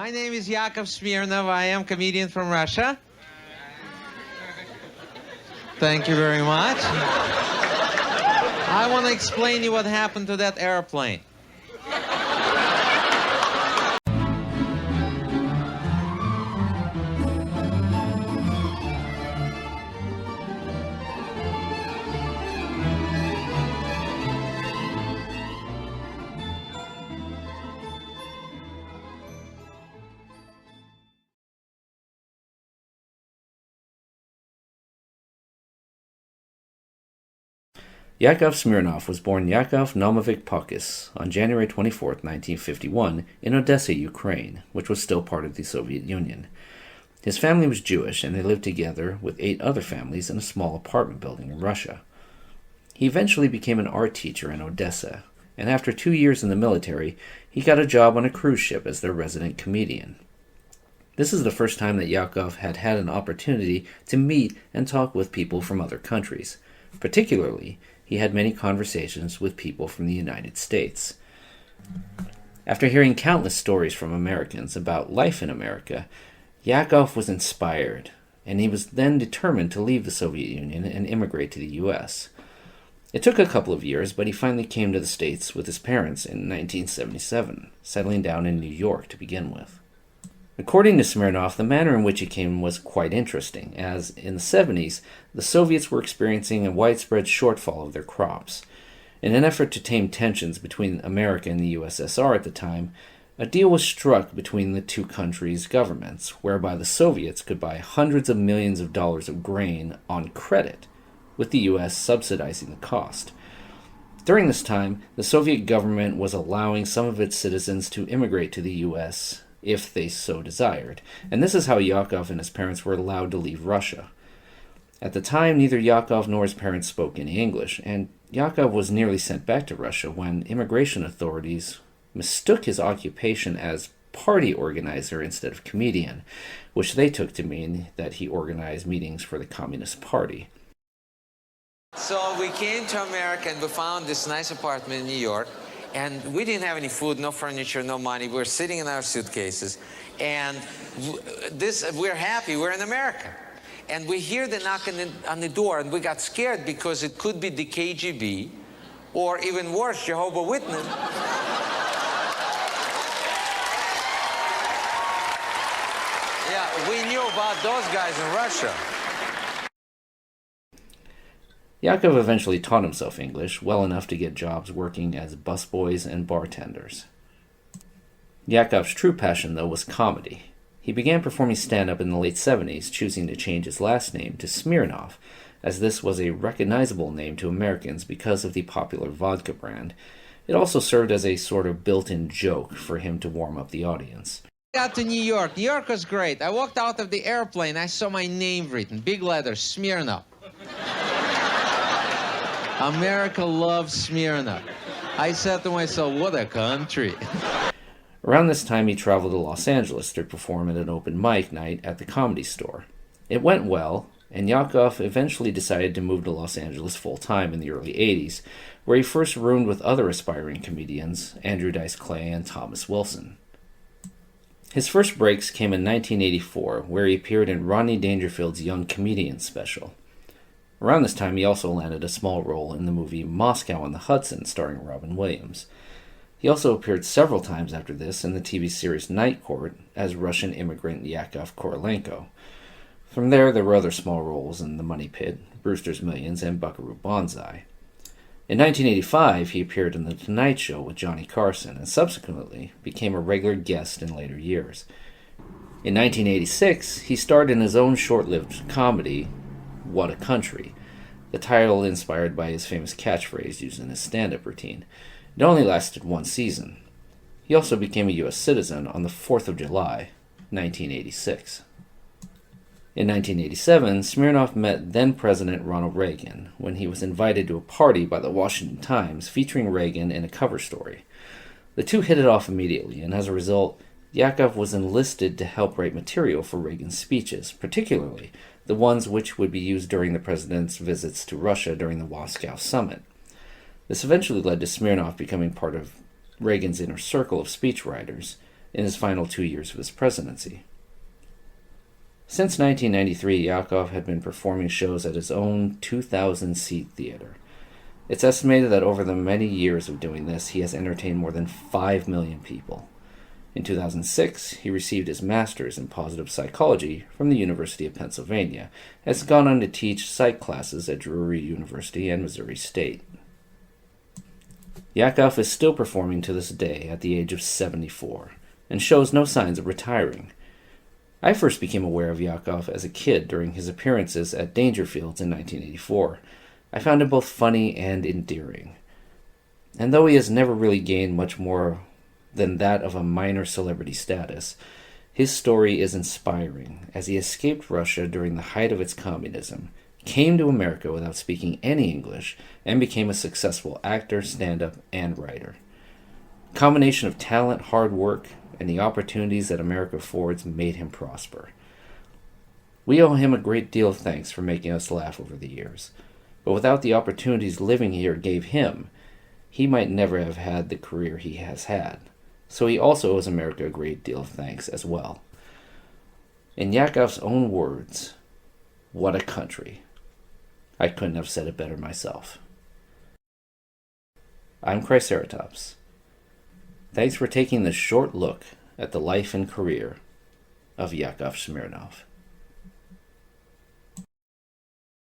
My name is Yakov Smirnoff. I am a comedian from Russia. Thank you very much. I want to explain you what happened to that airplane. Yakov Smirnoff was born Yakov Nomovich Pokis on January 24, 1951, in Odessa, Ukraine, which was still part of the Soviet Union. His family was Jewish, and they lived together with 8 other families in a small apartment building in Russia. He eventually became an art teacher in Odessa, and after 2 years in the military, he got a job on a cruise ship as their resident comedian. This is the first time that Yakov had had an opportunity to meet and talk with people from other countries. Particularly, he had many conversations with people from the United States. After hearing countless stories from Americans about life in America, Yakov was inspired, and he was then determined to leave the Soviet Union and immigrate to the U.S. It took a couple of years, but he finally came to the States with his parents in 1977, settling down in New York to begin with. According to Smirnoff, the manner in which he came was quite interesting, as in the 70s, the Soviets were experiencing a widespread shortfall of their crops. In an effort to tame tensions between America and the USSR at the time, a deal was struck between the two countries' governments, whereby the Soviets could buy hundreds of millions of dollars of grain on credit, with the U.S. subsidizing the cost. During this time, the Soviet government was allowing some of its citizens to immigrate to the U.S., if they so desired, and this is how Yakov and his parents were allowed to leave Russia. At the time, neither Yakov nor his parents spoke any English, and Yakov was nearly sent back to Russia when immigration authorities mistook his occupation as party organizer instead of comedian, which they took to mean that he organized meetings for the Communist Party. So we came to America and we found this nice apartment in New York. And we didn't have any food, no furniture, no money. We were sitting in our suitcases. And we're happy, we're in America. And we hear the knock on the door, and we got scared because it could be the KGB, or even worse, Jehovah's Witness. Yeah, we knew about those guys in Russia. Yakov eventually taught himself English well enough to get jobs working as busboys and bartenders. Yakov's true passion, though, was comedy. He began performing stand-up in the late 70s, choosing to change his last name to Smirnoff, as this was a recognizable name to Americans because of the popular vodka brand. It also served as a sort of built-in joke for him to warm up the audience. I got to New York. New York was great. I walked out of the airplane. I saw my name written, big letters, Smirnoff. America loves Smirnoff. I said to myself, what a country. Around this time, he traveled to Los Angeles to perform at an open mic night at the Comedy Store. It went well, and Yakov eventually decided to move to Los Angeles full-time in the early 80s, where he first roomed with other aspiring comedians, Andrew Dice Clay and Thomas Wilson. His first breaks came in 1984, where he appeared in Rodney Dangerfield's Young Comedians special. Around this time, he also landed a small role in the movie Moscow on the Hudson, starring Robin Williams. He also appeared several times after this in the TV series Night Court as Russian immigrant Yakov Korolenko. From there were other small roles in The Money Pit, Brewster's Millions, and Buckaroo Banzai. In 1985, he appeared in The Tonight Show with Johnny Carson, and subsequently became a regular guest in later years. In 1986, he starred in his own short-lived comedy, What a Country, the title inspired by his famous catchphrase used in his stand-up routine. It only lasted one season. He also became a U.S. citizen on the 4th of July, 1986. In 1987, Smirnoff met then-President Ronald Reagan when he was invited to a party by the Washington Times featuring Reagan in a cover story. The two hit it off immediately, and as a result, Yakov was enlisted to help write material for Reagan's speeches, particularly the ones which would be used during the president's visits to Russia during the Moscow summit. This eventually led to Smirnoff becoming part of Reagan's inner circle of speechwriters, in his final 2 years of his presidency. Since 1993, Yakov had been performing shows at his own 2,000-seat theater. It's estimated that over the many years of doing this, he has entertained more than 5 million people. In 2006, he received his master's in positive psychology from the University of Pennsylvania, and has gone on to teach psych classes at Drury University and Missouri State. Yakov is still performing to this day at the age of 74, and shows no signs of retiring. I first became aware of Yakov as a kid during his appearances at Dangerfield in 1984. I found him both funny and endearing. And though he has never really gained much more than that of a minor celebrity status, his story is inspiring, as he escaped Russia during the height of its communism, came to America without speaking any English, and became a successful actor, stand-up, and writer. A combination of talent, hard work, and the opportunities that America affords made him prosper. We owe him a great deal of thanks for making us laugh over the years, but without the opportunities living here gave him, he might never have had the career he has had. So he also owes America a great deal of thanks as well. In Yakov's own words, what a country. I couldn't have said it better myself. I'm Triceratops. Thanks for taking this short look at the life and career of Yakov Smirnoff.